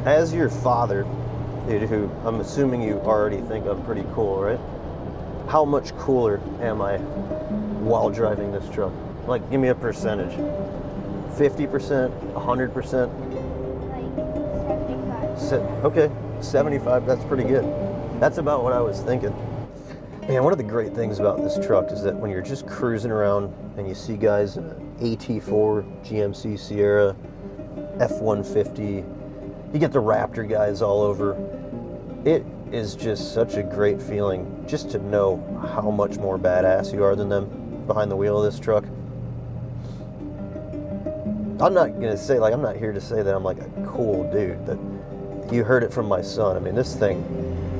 as your father, dude, who I'm assuming you already think I'm pretty cool, right? How much cooler am I while driving this truck? Like, give me a percentage. 50%, 100%? Like 75. Okay, 75, that's pretty good. That's about what I was thinking. Man, one of the great things about this truck is that when you're just cruising around and you see guys in an AT4, GMC Sierra, F-150, you get the Raptor guys all over. It is just such a great feeling just to know how much more badass you are than them behind the wheel of this truck. I'm not gonna say, like, I'm not here to say that I'm like a cool dude. That you heard it from my son. I mean, this thing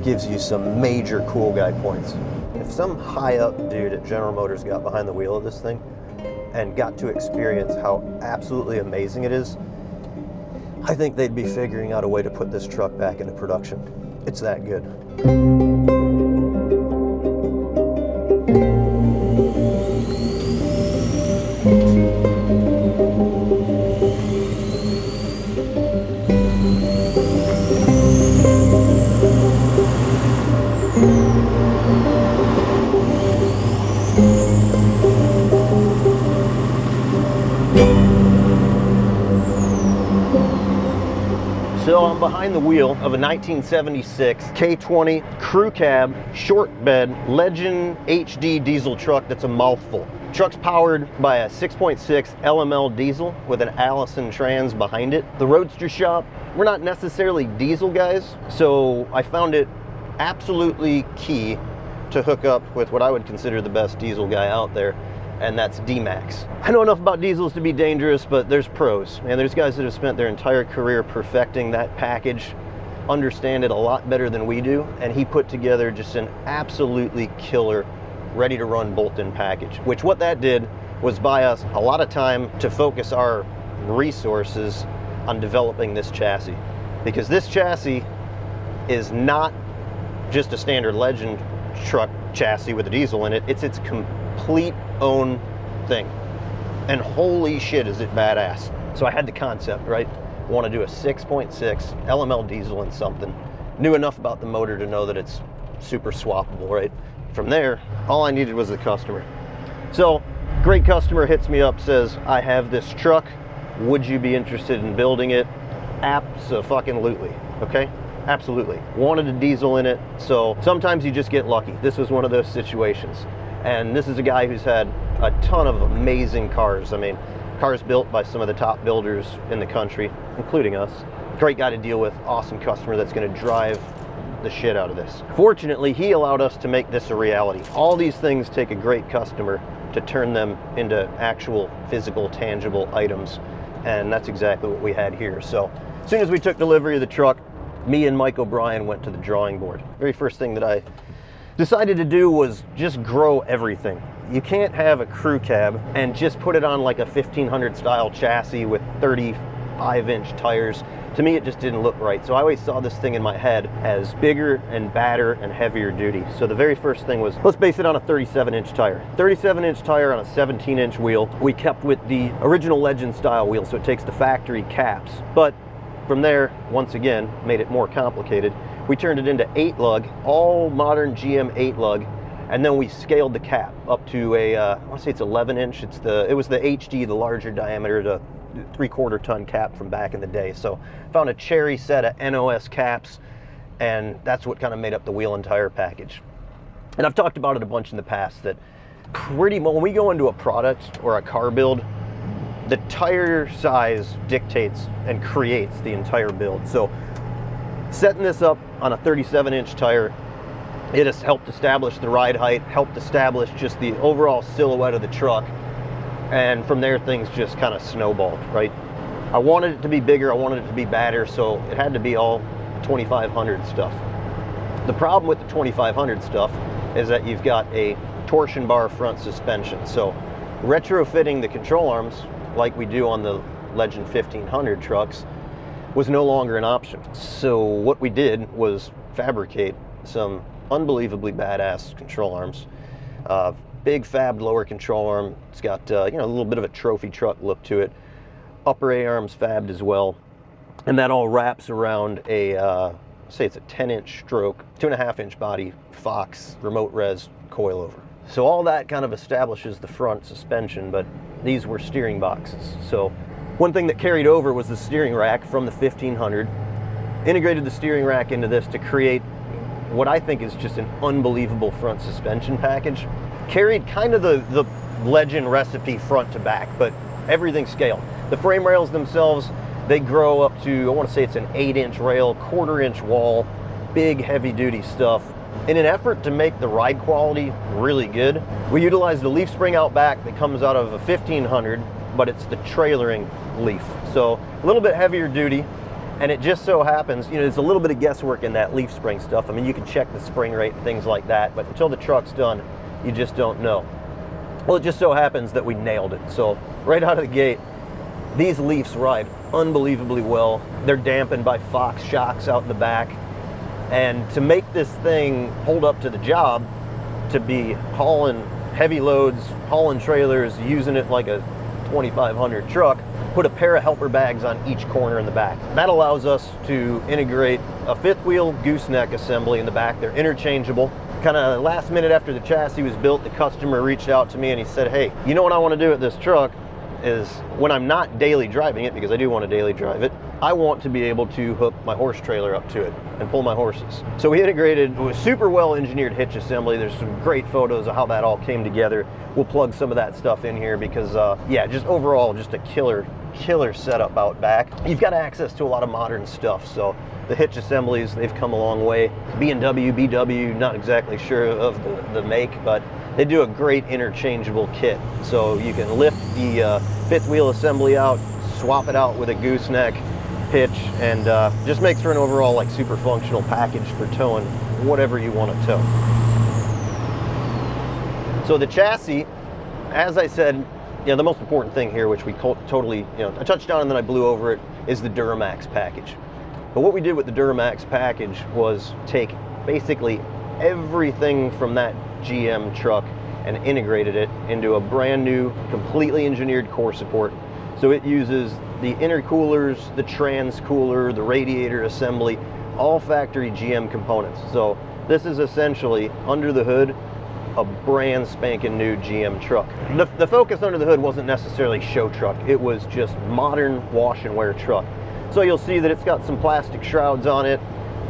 gives you some major cool guy points. If some high up dude at General Motors got behind the wheel of this thing and got to experience how absolutely amazing it is, I think they'd be figuring out a way to put this truck back into production. It's that good. So I'm behind the wheel of a 1976 K20 crew cab, short bed, Legend HD diesel truck that's a mouthful. Truck's powered by a 6.6 LML diesel with an Allison trans behind it. The Roadster Shop, we're not necessarily diesel guys, so I found it absolutely key to hook up with what I would consider the best diesel guy out there, and that's D-Max. I know enough about diesels to be dangerous, but there's pros. And there's guys that have spent their entire career perfecting that package, understand it a lot better than we do, and he put together just an absolutely killer, ready to run bolt-in package, which what that did was buy us a lot of time to focus our resources on developing this chassis. Because this chassis is not just a standard Legend truck chassis with a diesel in it, it's its complete own thing. And holy shit is it badass. So I had the concept, right? I want to do a 6.6 LML diesel in something. Knew enough about the motor to know that it's super swappable, right? From there, all I needed was the customer. So, great customer hits me up, says, I have this truck. Would you be interested in building it? Abso-fucking-lutely, okay? Absolutely. Wanted a diesel in it, so sometimes you just get lucky. This was one of those situations. And this is a guy who's had a ton of amazing cars. I mean, cars built by some of the top builders in the country, including us. Great guy to deal with, awesome customer that's gonna drive the shit out of this. Fortunately, he allowed us to make this a reality. All these things take a great customer to turn them into actual physical, tangible items. And that's exactly what we had here. So as soon as we took delivery of the truck, me and Mike O'Brien went to the drawing board. Very first thing that I decided to do was just grow everything. You can't have a crew cab and just put it on like a 1500 style chassis with 35-inch tires. To me, it just didn't look right. So I always saw this thing in my head as bigger and badder and heavier duty. So the very first thing was, let's base it on a 37-inch tire. 37-inch tire on a 17-inch wheel. We kept with the original Legend style wheel, so it takes the factory caps. But from there, once again, made it more complicated. We turned it into 8-lug, all modern GM 8-lug, and then we scaled the cap up to a, I want to say it's 11-inch. It was the HD, the larger diameter, the 3/4 ton cap from back in the day. So found a cherry set of NOS caps, and that's what kind of made up the wheel and tire package. And I've talked about it a bunch in the past that pretty much when we go into a product or a car build, the tire size dictates and creates the entire build. So setting this up on a 37-inch tire, it has helped establish the ride height, helped establish just the overall silhouette of the truck. And from there, things just kind of snowballed, right? I wanted it to be bigger, I wanted it to be badder, so it had to be all 2500 stuff. The problem with the 2500 stuff is that you've got a torsion bar front suspension. So retrofitting the control arms, like we do on the Legend 1500 trucks, was no longer an option. So what we did was fabricate some unbelievably badass control arms. Big fabbed lower control arm. It's got a little bit of a trophy truck look to it. Upper A arms fabbed as well. And that all wraps around a, say it's a 10-inch stroke, 2.5-inch body Fox remote res coilover. So all that kind of establishes the front suspension, but these were steering boxes. So one thing that carried over was the steering rack from the 1500. Integrated the steering rack into this to create what I think is just an unbelievable front suspension package. Carried kind of the Legend recipe front to back, but everything scaled. The frame rails themselves, they grow up to, I want to say it's an 8-inch rail, 1/4-inch wall, big heavy duty stuff. In an effort to make the ride quality really good, we utilized the leaf spring out back that comes out of a 1500, but it's the trailering leaf. So a little bit heavier duty, and it just so happens, there's a little bit of guesswork in that leaf spring stuff. I mean, you can check the spring rate and things like that, but until the truck's done, you just don't know. Well, it just so happens that we nailed it. So right out of the gate, these leafs ride unbelievably well. They're dampened by Fox shocks out in the back. And to make this thing hold up to the job, to be hauling heavy loads, hauling trailers, using it like a 2500 truck, put a pair of helper bags on each corner in the back. That allows us to integrate a fifth wheel gooseneck assembly in the back. They're interchangeable. Kind of last minute after the chassis was built, the customer reached out to me and he said, hey, you know what I want to do with this truck is when I'm not daily driving it, because I do want to daily drive it, I want to be able to hook my horse trailer up to it and pull my horses. So we integrated a super well engineered hitch assembly. There's some great photos of how that all came together. We'll plug some of that stuff in here because yeah, just overall, just a killer setup out back. You've got access to a lot of modern stuff. So the hitch assemblies, they've come a long way. B&W, BW, not exactly sure of the make, but they do a great interchangeable kit. So you can lift the fifth wheel assembly out, swap it out with a gooseneck hitch, and just makes for an overall like super functional package for towing whatever you want to tow. So the chassis, as I said, the most important thing here, which we totally, I touched on and then I blew over it, is the Duramax package. But what we did with the Duramax package was take basically everything from that GM truck and integrated it into a brand new, completely engineered core support. So it uses the intercoolers, the transcooler, the radiator assembly, all factory GM components. So this is essentially, under the hood, a brand spanking new GM truck. The focus under the hood wasn't necessarily show truck. It was just modern wash and wear truck. So you'll see that it's got some plastic shrouds on it.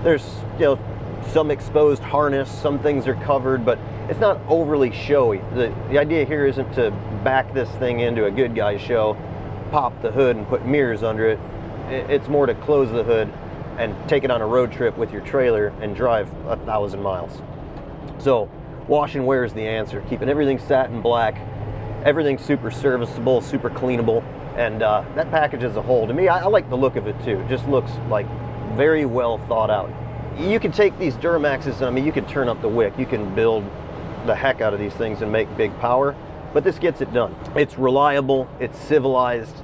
There's some exposed harness, some things are covered, but it's not overly showy. The idea here isn't to back this thing into a good guy show, pop the hood and put mirrors under it. It's more to close the hood and take it on a road trip with your trailer and drive 1,000 miles. So wash and wear is the answer. Keeping everything satin black, everything super serviceable, super cleanable, and that package as a whole, to me, I like the look of it too. It just looks like very well thought out. You can take these Duramaxes, I mean, you can turn up the wick, you can build the heck out of these things and make big power, but this gets it done. It's reliable, it's civilized,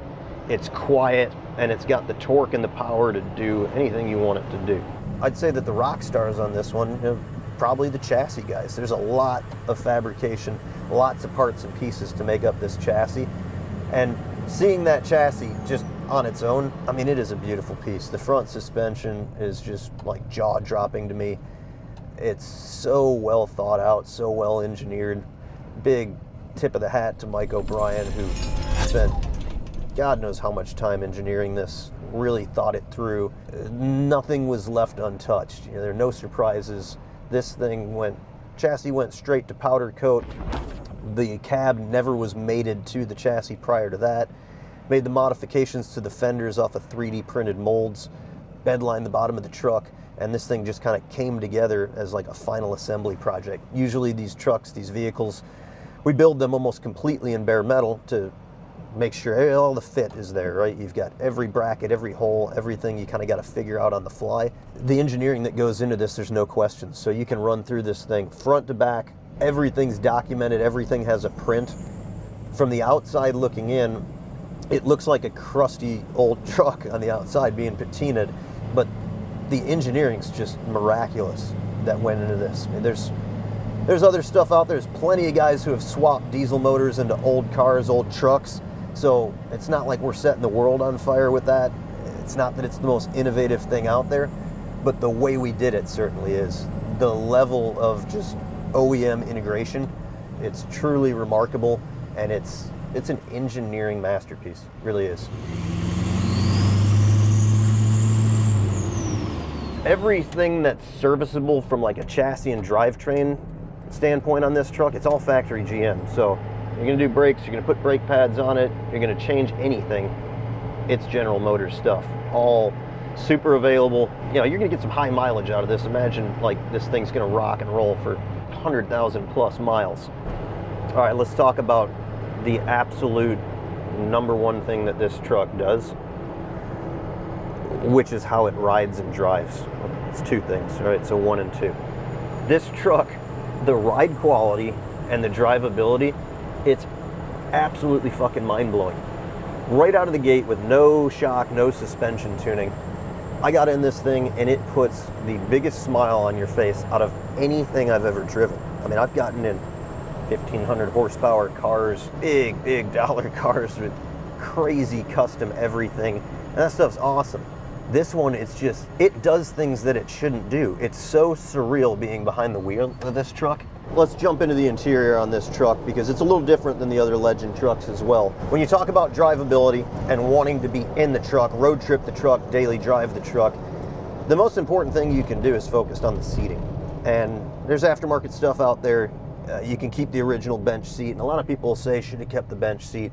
it's quiet, and it's got the torque and the power to do anything you want it to do. I'd say that the rock stars on this one, probably the chassis guys. There's a lot of fabrication, lots of parts and pieces to make up this chassis, and seeing that chassis just on its own, I mean, it is a beautiful piece. The front suspension is just like jaw-dropping to me. It's so well thought out, so well engineered. Big tip of the hat to Mike O'Brien, who spent God knows how much time engineering this, really thought it through. Nothing was left untouched. There are no surprises. This thing chassis went straight to powder coat. The cab never was mated to the chassis prior to that. Made the modifications to the fenders off of 3D printed molds, bedlined the bottom of the truck, and this thing just kind of came together as like a final assembly project. Usually these trucks, these vehicles, we build them almost completely in bare metal to make sure all the fit is there, right? You've got every bracket, every hole, everything you kind of got to figure out on the fly. The engineering that goes into this, there's no question. So you can run through this thing front to back. Everything's documented, everything has a print. From the outside looking in, it looks like a crusty old truck on the outside being patinaed, but the engineering's just miraculous that went into this. I mean, there's other stuff out there. There's plenty of guys who have swapped diesel motors into old cars, old trucks, so it's not like we're setting the world on fire with that. It's not that it's the most innovative thing out there, but the way we did it certainly is. The level of just OEM integration, it's truly remarkable, and it's an engineering masterpiece. It really is. Everything that's serviceable from like a chassis and drivetrain standpoint on this truck, it's all factory GM. So you're gonna do brakes, you're gonna put brake pads on it, you're gonna change anything, it's General Motors stuff. All super available. You know, you're gonna get some high mileage out of this. Imagine like this thing's gonna rock and roll for 100,000 plus miles. All right, let's talk about the absolute #1 thing that this truck does, which is how it rides and drives. It's two things, right? So 1 and 2. This truck, the ride quality and the drivability, it's absolutely fucking mind-blowing. Right out of the gate with no shock, no suspension tuning. I got in this thing and it puts the biggest smile on your face out of anything I've ever driven. I mean, I've gotten in 1,500 horsepower cars, big dollar cars with crazy custom everything, and that stuff's awesome. This one, it's just, it does things that it shouldn't do. It's so surreal being behind the wheel of this truck. Let's jump into the interior on this truck because it's a little different than the other Legend trucks as well. When you talk about drivability and wanting to be in the truck, road trip the truck, daily drive the truck, the most important thing you can do is focus on the seating. And there's aftermarket stuff out there. You can keep the original bench seat, and a lot of people say should have kept the bench seat.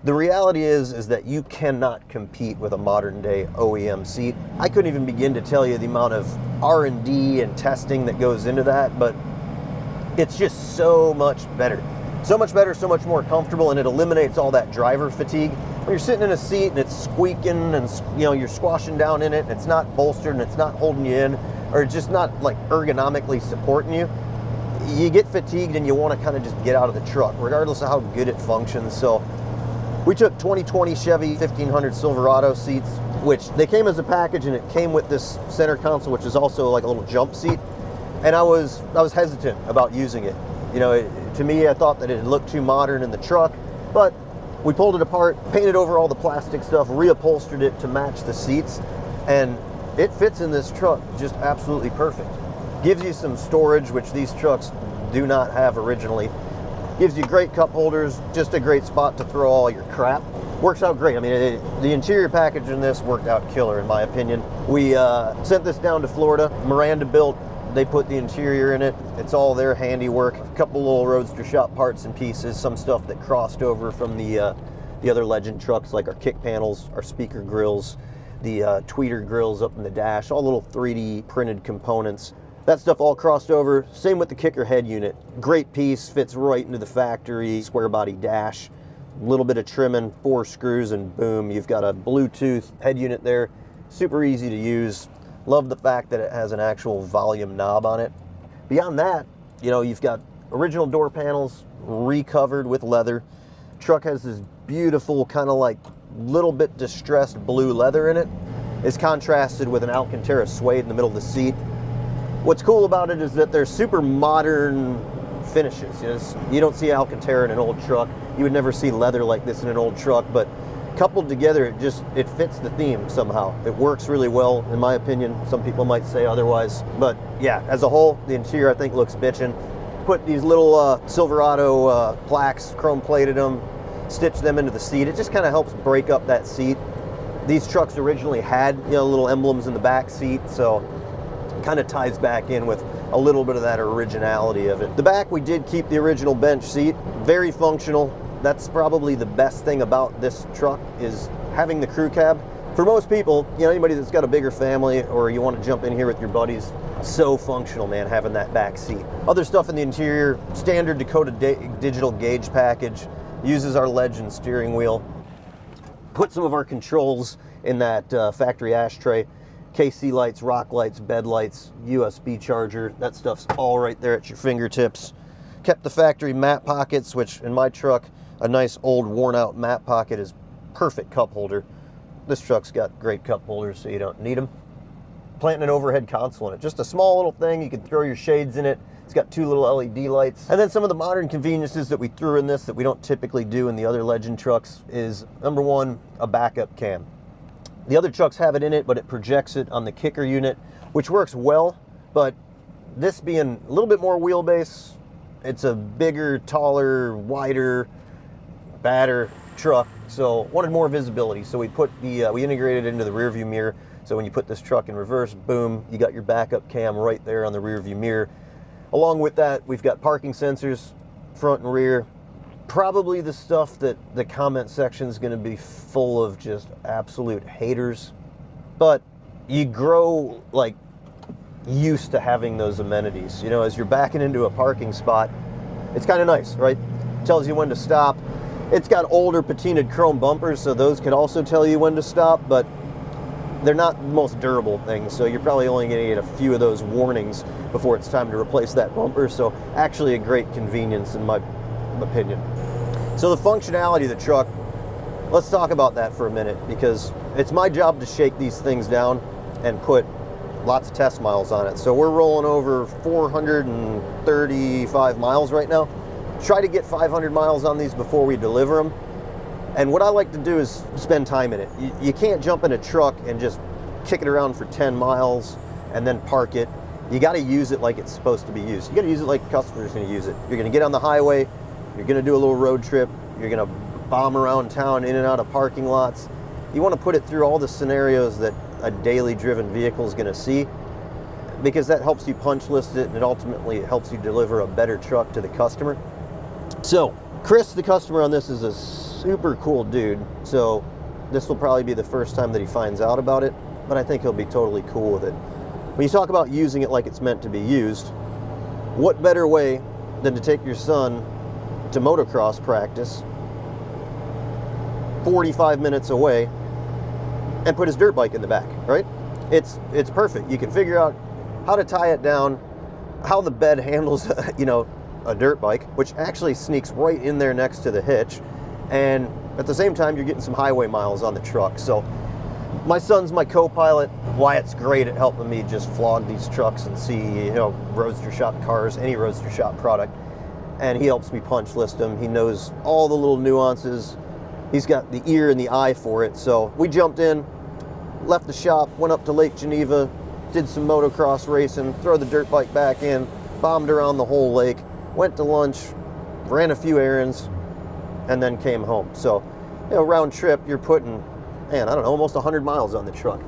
The reality is that you cannot compete with a modern day OEM seat. I couldn't even begin to tell you the amount of R&D and testing that goes into that, but it's just so much better. So much better, so much more comfortable, and it eliminates all that driver fatigue. When you're sitting in a seat and it's squeaking and you're squashing down in it and it's not bolstered and it's not holding you in, or it's just not like ergonomically supporting you, you get fatigued and you want to kind of just get out of the truck, regardless of how good it functions. So we took 2020 Chevy 1500 Silverado seats, which they came as a package, and it came with this center console, which is also like a little jump seat. And I was hesitant about using it. You know, to me, I thought that it looked too modern in the truck, but we pulled it apart, painted over all the plastic stuff, reupholstered it to match the seats, and it fits in this truck just absolutely perfect. Gives you some storage, which these trucks do not have originally. Gives you great cup holders, just a great spot to throw all your crap. Works out great. I mean, the interior package in this worked out killer, in my opinion. We sent this down to Florida. Miranda built. They put the interior in it. It's all their handiwork. A couple little RoadsterShop parts and pieces, some stuff that crossed over from the other Legend trucks, like our kick panels, our speaker grills, the tweeter grills up in the dash, all little 3D printed components. That stuff all crossed over. Same with the kicker head unit. Great piece, fits right into the factory square body dash. A little bit of trimming, 4 screws, and boom, you've got a Bluetooth head unit there. Super easy to use. Love the fact that it has an actual volume knob on it. Beyond that, you've got original door panels recovered with leather. Truck has this beautiful kind of like little bit distressed blue leather in it. It's contrasted with an Alcantara suede in the middle of the seat. What's cool about it is that they're super modern finishes. You don't see Alcantara in an old truck. You would never see leather like this in an old truck, but coupled together, it fits the theme somehow. It works really well, in my opinion. Some people might say otherwise, but yeah, as a whole, the interior I think looks bitchin'. Put these little Silverado plaques, chrome plated them, stitched them into the seat. It just kind of helps break up that seat. These trucks originally had little emblems in the back seat, so kind of ties back in with a little bit of that originality of it. The back, we did keep the original bench seat, very functional. That's probably the best thing about this truck, is having the crew cab. For most people, anybody that's got a bigger family or you want to jump in here with your buddies, so functional, man, having that back seat. Other stuff in the interior, standard Dakota digital gauge package, uses our Legend steering wheel. Put some of our controls in that factory ashtray. KC lights, rock lights, bed lights, USB charger, that stuff's all right there at your fingertips. Kept the factory map pockets, which in my truck, a nice old worn out map pocket is perfect cup holder. This truck's got great cup holders, so you don't need them. Planting an overhead console in it. Just a small little thing, you can throw your shades in it. It's got 2 little LED lights. And then some of the modern conveniences that we threw in this that we don't typically do in the other Legend trucks is, number 1, a backup cam. The other trucks have it in it, but it projects it on the kicker unit, which works well. But this being a little bit more wheelbase, it's a bigger, taller, wider, badder truck, so wanted more visibility. So we put the we integrated it into the rear view mirror. So when you put this truck in reverse, boom, you got your backup cam right there on the rear view mirror. Along with that, we've got parking sensors, front and rear. Probably the stuff that the comment section is going to be full of just absolute haters, but you grow like used to having those amenities. You know, as you're backing into a parking spot, it's kind of nice, right? Tells you when to stop. It's got older patinaed chrome bumpers, so those could also tell you when to stop, but they're not the most durable things, so you're probably only going to get a few of those warnings before it's time to replace that bumper. So actually a great convenience in my opinion. So the functionality of the truck, let's talk about that for a minute, because it's my job to shake these things down and put lots of test miles on it. So we're rolling over 435 miles right now. Try to get 500 miles on these before we deliver them. And what I like to do is spend time in it. You can't jump in a truck and just kick it around for 10 miles and then park it. You got to use it like it's supposed to be used. You got to use it like a customer's going to use it. You're going to get on the highway, you're going to do a little road trip, you're going to bomb around town in and out of parking lots. You want to put it through all the scenarios that a daily driven vehicle is going to see, because that helps you punch list it, and it ultimately helps you deliver a better truck to the customer. So Chris, the customer on this, is a super cool dude, so this will probably be the first time that he finds out about it, but I think he'll be totally cool with it. When you talk about using it like it's meant to be used, what better way than to take your son to motocross practice 45 minutes away and put his dirt bike in the back, right? It's perfect. You can figure out how to tie it down, how the bed handles you know, a dirt bike, which actually sneaks right in there next to the hitch, and at the same time you're getting some highway miles on the truck. So my son's my co-pilot. Wyatt's great at helping me just flog these trucks and see, you know, RoadsterShop cars, any RoadsterShop product, and he helps me punch list them. He knows all the little nuances. He's got the ear and the eye for it. So we jumped in, left the shop, went up to Lake Geneva, did some motocross racing, throw the dirt bike back in, bombed around the whole lake, went to lunch, ran a few errands, and then came home. So, you know, round trip, you're putting, man, I don't know, almost 100 miles on the truck.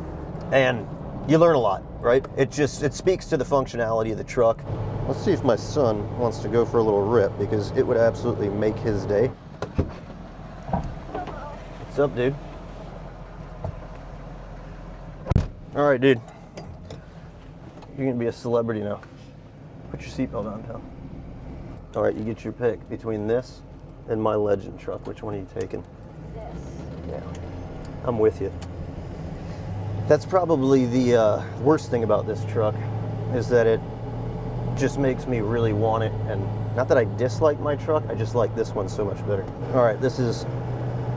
And you learn a lot, right? It speaks to the functionality of the truck. Let's see if my son wants to go for a little rip, because it would absolutely make his day. What's up, dude? All right, dude. You're gonna be a celebrity now. Put your seatbelt on, pal. All right, you get your pick between this and my Legend truck. Which one are you taking? This. Yeah, I'm with you. That's probably the worst thing about this truck, is that it just makes me really want it. And not that I dislike my truck, I just like this one so much better. All right, this is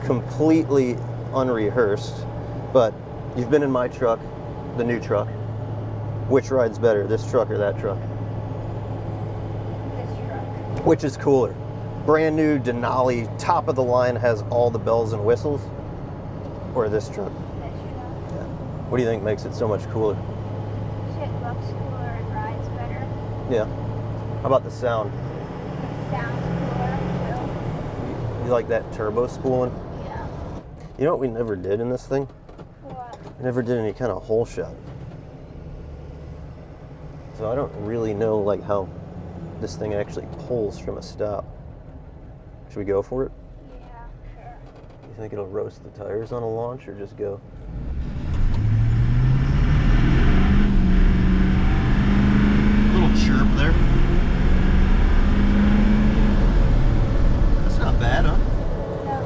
completely unrehearsed, but you've been in my truck, the new truck. Which rides better, this truck or that truck? This truck. Which is cooler? Brand new Denali, top of the line, has all the bells and whistles, or this truck? This truck. Yeah. What do you think makes it so much cooler? Shit looks cooler and rides better. Yeah. How about the sound? It sounds cooler You like that turbo spooling? too. Yeah. You know what we never did in this thing? What? We never did any kind of hole shot. So I don't really know like how this thing actually pulls from a stop. Should we go for it? Yeah, sure. You think it'll roast the tires on a launch, or just go? Little chirp there. That's not bad, huh? No.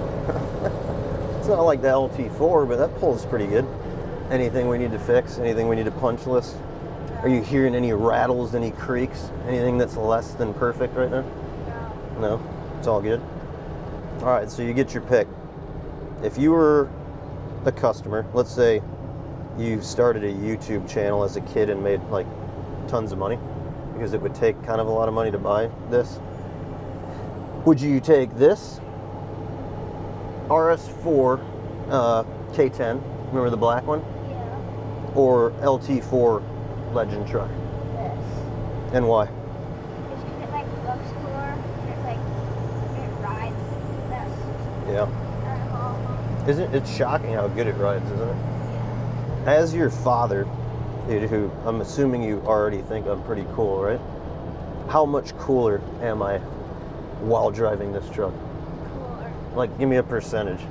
It's not like the LT4, but that pulls pretty good. Anything we need to fix? Anything we need to punch list? Are you hearing any rattles, any creaks? Anything that's less than perfect right now? No. No? It's all good? All right, so you get your pick. If you were a customer, let's say you started a YouTube channel as a kid and made like tons of money, because it would take kind of a lot of money to buy this, would you take this RS4 K10 Remember the black one? Yeah. Or LT4 Legend truck? This. And why? Just 'cause it like looks cooler. And it's like it rides best. Yeah. Out of all of them. Isn't it shocking how good it rides, isn't it? Yeah. As your father, dude, who I'm assuming you already think I'm pretty cool, right? How much cooler am I while driving this truck? Cooler. Like, give me a percentage.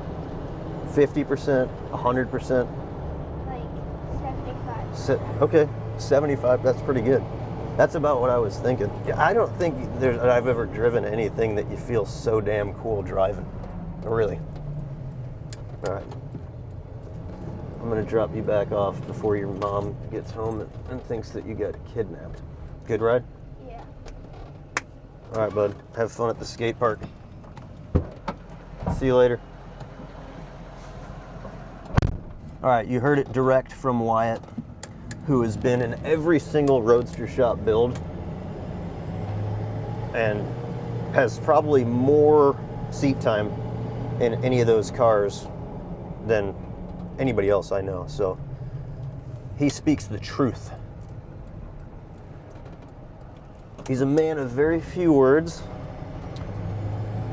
50%, 100%? Like 75. Okay, 75, that's pretty good. That's about what I was thinking. Yeah, I don't think I've ever driven anything that you feel so damn cool driving. Really. All right. I'm gonna drop you back off before your mom gets home and thinks that you got kidnapped. Good ride? Yeah. All right, bud. Have fun at the skate park. See you later. All right, you heard it direct from Wyatt, who has been in every single RoadsterShop build and has probably more seat time in any of those cars than anybody else I know. So he speaks the truth. He's a man of very few words,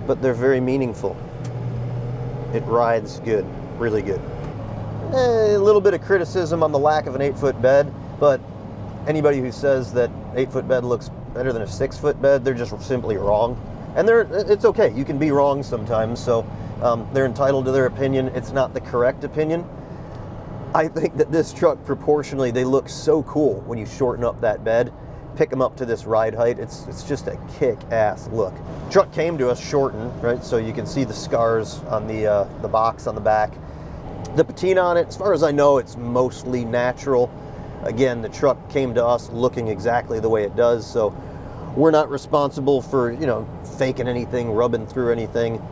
but they're very meaningful. It rides good, really good. A little bit of criticism on the lack of an 8-foot bed, but anybody who says that 8-foot bed looks better than a 6-foot bed, they're just simply wrong. And it's okay, you can be wrong sometimes, so they're entitled to their opinion. It's not the correct opinion. I think that this truck, proportionally, they look so cool when you shorten up that bed, pick them up to this ride height. It's just a kick-ass look. Truck came to us shortened, right? So you can see the scars on the box on the back. The patina on it, as far as I know, it's mostly natural. Again, the truck came to us looking exactly the way it does, so we're not responsible for, you know, faking anything, rubbing through anything.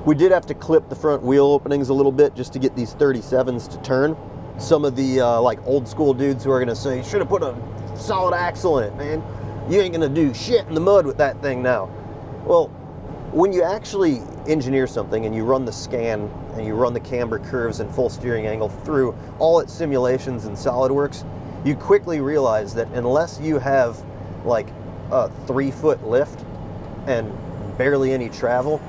We did have to clip the front wheel openings a little bit just to get these 37s to turn. Some of the like old school dudes who are gonna say, should have put a solid axle in it, man. You ain't gonna do shit in the mud with that thing now. Well, when you actually engineer something and you run the scan and you run the camber curves and full steering angle through all its simulations in SolidWorks, you quickly realize that unless you have like a 3-foot lift and barely any travel,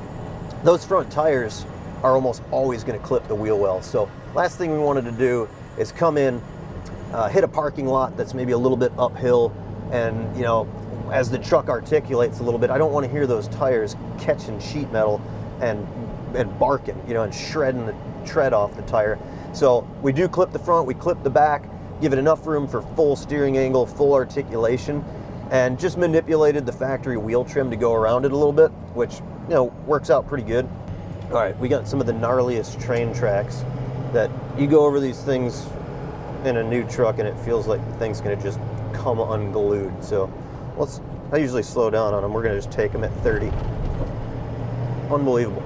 those front tires are almost always going to clip the wheel well. So last thing we wanted to do is come in, hit a parking lot that's maybe a little bit uphill, and, you know, as the truck articulates a little bit, I don't want to hear those tires catching sheet metal and barking, you know, and shredding the tread off the tire. So we do clip the front, we clip the back, give it enough room for full steering angle, full articulation, and just manipulated the factory wheel trim to go around it a little bit, which, you know, works out pretty good. All right, we got some of the gnarliest train tracks that you go over these things in a new truck and it feels like the thing's gonna just come unglued. So I usually slow down on them. We're gonna just take them at 30. Unbelievable.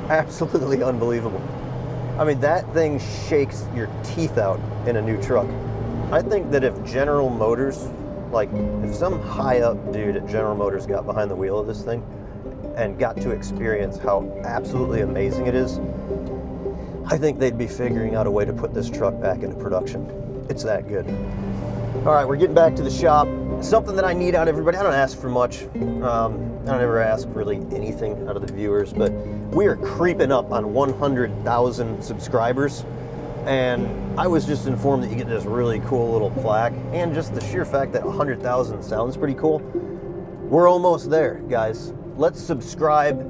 Absolutely unbelievable. I mean, that thing shakes your teeth out in a new truck. I think that if General Motors, like if some high up dude at General Motors got behind the wheel of this thing and got to experience how absolutely amazing it is, I think they'd be figuring out a way to put this truck back into production. It's that good. All right, we're getting back to the shop. Something that I need out of everybody, I don't ask for much. I don't ever ask really anything out of the viewers, but we are creeping up on 100,000 subscribers. And I was just informed that you get this really cool little plaque, and just the sheer fact that 100,000 sounds pretty cool. We're almost there, guys. Let's subscribe.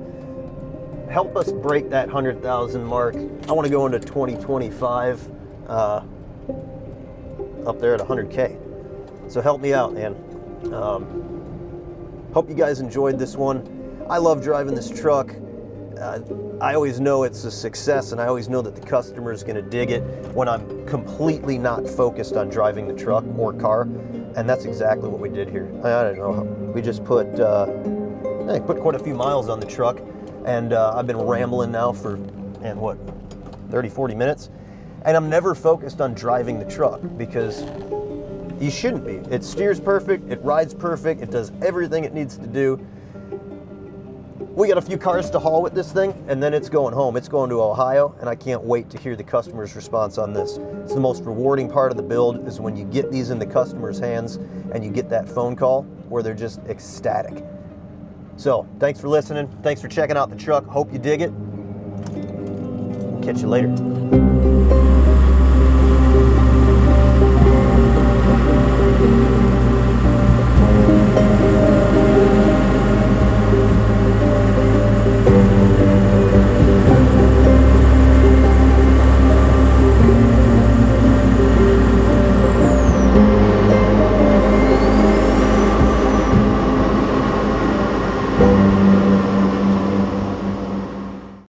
Help us break that 100,000 mark. I want to go into 2025 up there at 100K. So help me out, man. Hope you guys enjoyed this one. I love driving this truck. I always know it's a success, and I always know that the customer is going to dig it when I'm completely not focused on driving the truck or car, and that's exactly what we did here. I don't know. We just put quite a few miles on the truck, and I've been rambling now for, 30, 40 minutes, and I'm never focused on driving the truck because you shouldn't be. It steers perfect, it rides perfect, it does everything it needs to do. We got a few cars to haul with this thing, and then it's going home. It's going to Ohio, and I can't wait to hear the customer's response on this. It's the most rewarding part of the build is when you get these in the customer's hands and you get that phone call where they're just ecstatic. So, thanks for listening. Thanks for checking out the truck. Hope you dig it. Catch you later.